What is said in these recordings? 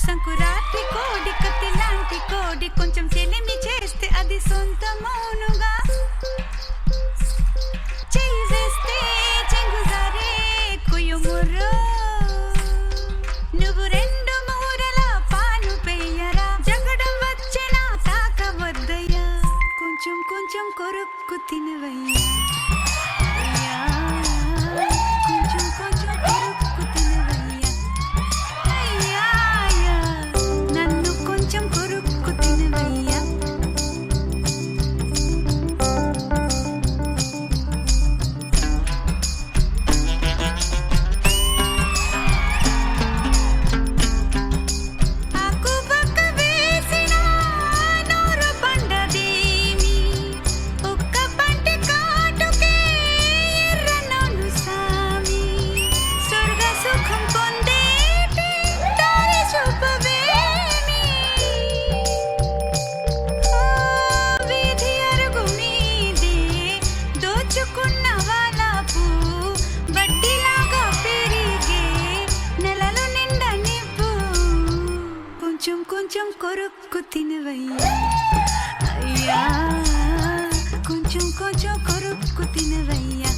సంకురాత్రి కోడి కత్తి లాంటి కోడి కొంచెం చెలిమి చేస్తే అది సొంతమౌనుగా చెయ్యి వేస్తే చెంగుజారే కుయుముర్రో నువ్వు రెండు మూరల పాను పెయ్యరా జగడం వచ్చిన తాకవద్దయ్యా కొంచెం కొంచెం కొరుక్కు తినవయ్యా కొంచెం కొంచెం కొరుక్కు తినవయ్యా అయ్యా నన్ను కొంచెం కొరుక్కు తినవయ్యా కొంచెం కొరుక్కు తినవయ్యా అయ్యా కొంచెం కొంచెం కొరుక్కు తినవయ్యా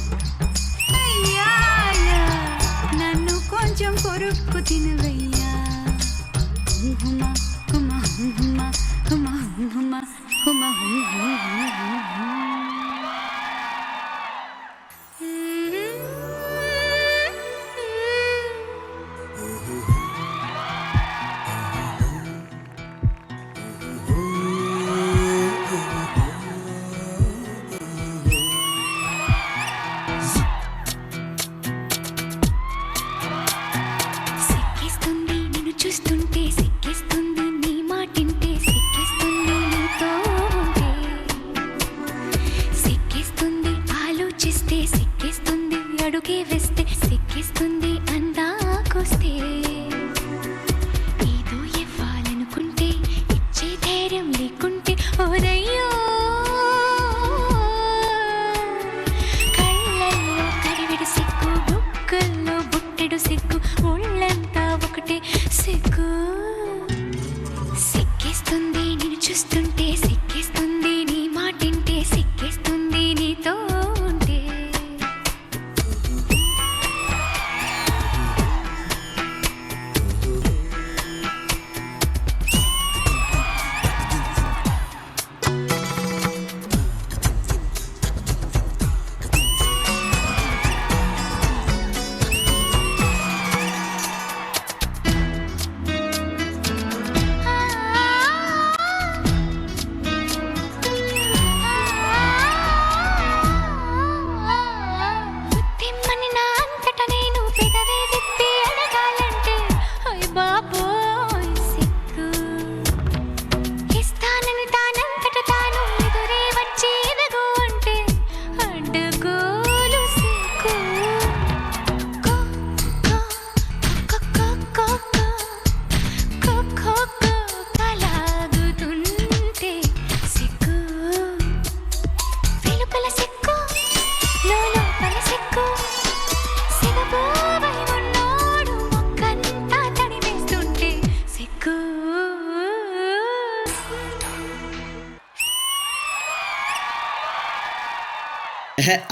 అయ్యా నన్ను కొంచెం కొరుక్కు తినవయ్యా హుమా హుమా హుమా హుమా హుమా హుమా హుమా చూస్తుంటే సిక్కిస్తుంది నీ మాటింటే సిక్కిస్తుంది నీతో ఉంటే సిక్కిస్తుంది ఆలోచిస్తే సిక్కిస్తుంది అడుగే వేస్తే సిక్కిస్తుంది అందాకొస్తే ఏదో ఇవ్వాలనుకుంటే ఇచ్చే ధైర్యం లేకుంటే ఓరయ్యో కళ్ళల్లో కరివిడు సిగ్గు బుక్కల్లో బుట్టెడు సిగ్గు ఒళ్ళంతా ఒకటే సిగ్గు సిక్కిస్తుంది నిన్ను చూస్తుంటే సిక్కిస్తుంది నీ మాటింటే సిక్కిస్తుంది నీతో ఉంటే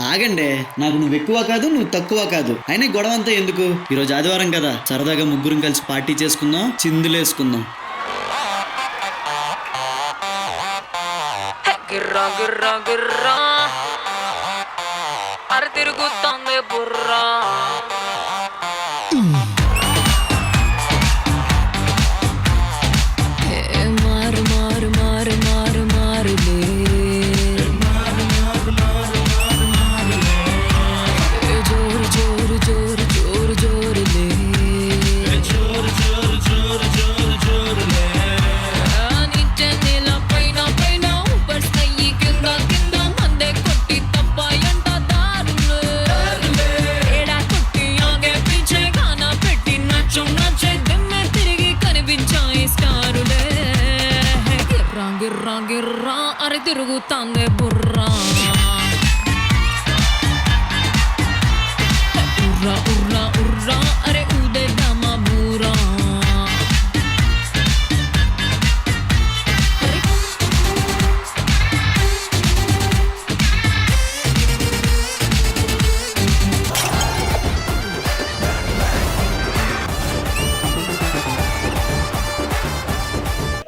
ఆగండి, నాకు నువ్వు ఎక్కువ కాదు నువ్వు తక్కువ కాదు. అయినా గొడవ అంతా ఎందుకు? ఈరోజు ఆదివారం కదా, సరదాగా ముగ్గురం కలిసి పార్టీ చేసుకుందాం, చిందులేసుకుందాం. గిర్రా గిర్రా గిర్రా అర తిరుగుతుంది బుర్రా మారు మారు మారు మారు మారులే జోరు జోరు జోరు జోరు జోరులే జోరు జోరు జోరు జోరు జోరులే నిత్య నెల పైన పైన ఉపస్తాయి కింద కింద మందే కొట్టి తప్పాయంట దారులే ఏడా కొట్టి ఆగే పీచే గానా పెట్టి నచ్చం నచ్చే దిమ్మె తిరిగి కనిపించాయి స్టారులే గిర్రా గిర్రా గిర్రా అరే తిరుగుతాందే బుర్రా ఉర్రా ఉర్రా ఉర్రా అరే ఊదేద్దామా బూరా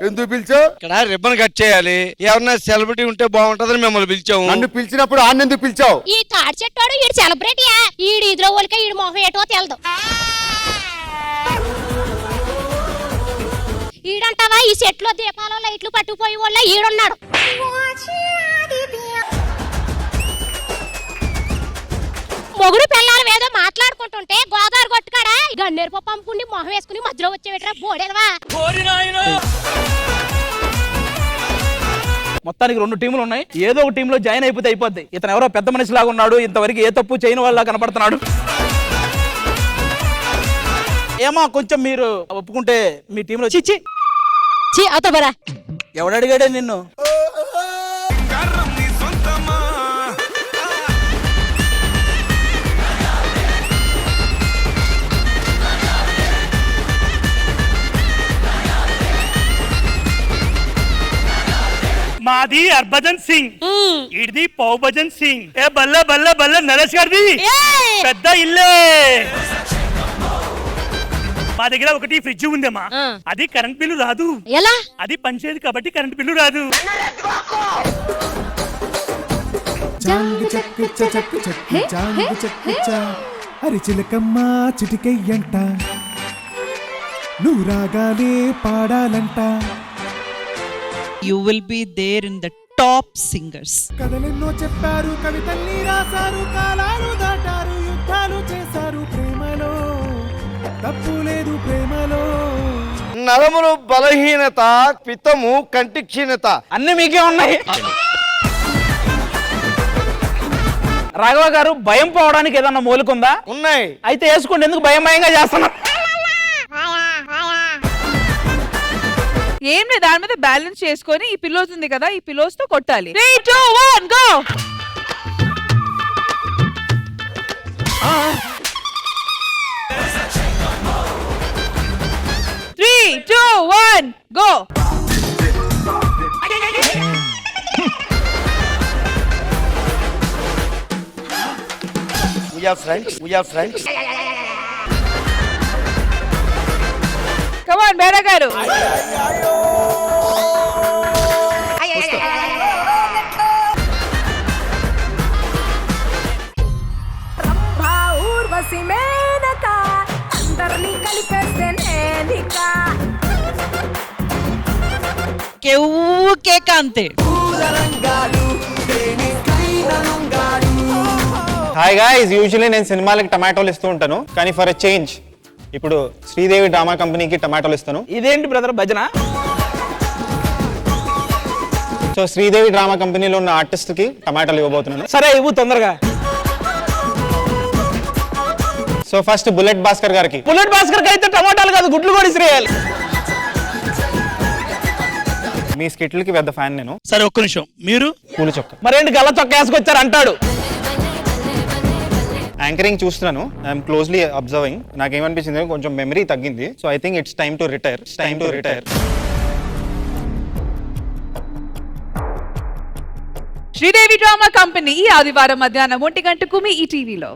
ఎందుకు పిలిచావు? ఇక్కడ రిబ్బన్ కట్ చేయాలి. ఎవరన్నా సెలబ్రిటీ ఉంటే బాగుంటదని మిమ్మల్ని పిలిచాము. నన్ను పిలిచినప్పుడు ఆన్న ఎందుకు పిలిచావు? ఈ తాడి చెట్టాడు ఈడు సెలబ్రిటీయా? ఈడు ఇదిలో వాళ్ళకే ఈడు మొహం ఏటో తెలదు. ఈడంటావా ఈ చెట్లో దీపాలు లైట్లు పట్టుకుపోయి వాళ్ళ ఈడున్నాడు. మొగుడు పిల్లలు ఏదో మాట్లాడుకుంటుంటే గోదావరి కొట్టుకాడా గన్నేరు పప్పు అమ్ముకుని మొహం వేసుకుని మధ్యలో వచ్చేవిట్రా బోడేదవా. మొత్తానికి 2 టీములు ఉన్నాయి. ఏదో ఒక టీంలో జాయిన్ అయిపోతే అయిపోద్ది. ఇతను ఎవరో పెద్ద మనిషి లాగా ఉన్నాడు, ఇంతవరకు ఏ తప్పు చేయని వాళ్ళ కనపడుతున్నాడు. ఏమో కొంచెం మీరు ఒప్పుకుంటే మీ టీంలో చిచ్చి అతబరా ఎవడు అడిగాడే నిన్ను? మాది హర్భజన్ సింగ్, ఇడిది పౌభజన్ సింగ్. ఏ బల్ల బల్ల బల్ల నరేష్ గారిది పెద్ద ఇల్లే. మా దగ్గర ఒకటి ఫ్రిడ్జ్ ఉందమ్మా, అది కరెంట్ బిల్లు రాదు. ఎలా? అది పనిచేయదు కాబట్టి కరెంట్ బిల్లు రాదు. అరి చిలకమ్మ చిటికయ్యంట, నువ్వు రాగానే పాడాలంట. You will be there in the top singers. కథలెన్నో చెప్పారు, కవితల్ని రాశారు, కాలాలు దాటారు, యుద్ధాలు చేశారు. ప్రేమలో తప్పు లేదు, ప్రేమలో నరములు బలహీనత, పిత్తము కంటి క్షీణత అన్ని మీకే ఉన్నాయి. రాఘవ గారు భయం పోవడానికి ఏదన్నా మూలుకుందా? ఉన్నాయి. అయితే వేసుకోండి, ఎందుకు భయం భయంగా చేస్తున్నా? ఏం లేదు, దాని మీద బ్యాలెన్స్ చేసుకొని ఈ పిల్లోస్ ఉంది కదా, ఈ పిల్లోస్ తో కొట్టాలి. 3, 2, 1 go. 3, 2, 1 go. We are friends. We are friends. Come on, Bera గారు. కేవు కేక అంతే. హాయ్ గాయ్స్, యూజువల్లీ నేను సినిమాలకి టమాటోలు ఇస్తూ ఉంటాను, కానీ ఫర్ ఎ చేంజ్ ఇప్పుడు శ్రీదేవి డ్రామా కంపెనీకి టమాటోలు ఇస్తాను. ఇదేంటి బ్రదర్ భజన? సో శ్రీదేవి డ్రామా కంపెనీలో ఉన్న ఆర్టిస్ట్ కి టమాటోలు ఇవ్వబోతున్నాను. సరే ఇవ్వు తొందరగా. సో ఫస్ట్ బుల్లెట్ భాస్కర్ గారికి. బుల్లెట్ భాస్కర్ కి అయితే టమాటాలు కాదు, గుడ్లు కూడా ఇసిరేయాలి. మీ స్కిట్లకి పెద్ద ఫ్యాన్ నేను. సరే ఒక్క నిమిషం, మీరు పూల చొక్క మరేంటి గల్ల చొక్క వేసుకొచ్చారు అంటాడు. యాంకరింగ్ చూస్తున్నాను, ఐఎమ్ క్లోజ్లీ అబ్జర్వింగ్. నాకేమనిపించింది, కొంచెం మెమరీ తగ్గింది. So I think it's time to retire. Sridevi drama company ఈ ఆదివారం మధ్యాహ్నం 1 గంటకు మీ ఈ టీవీలో.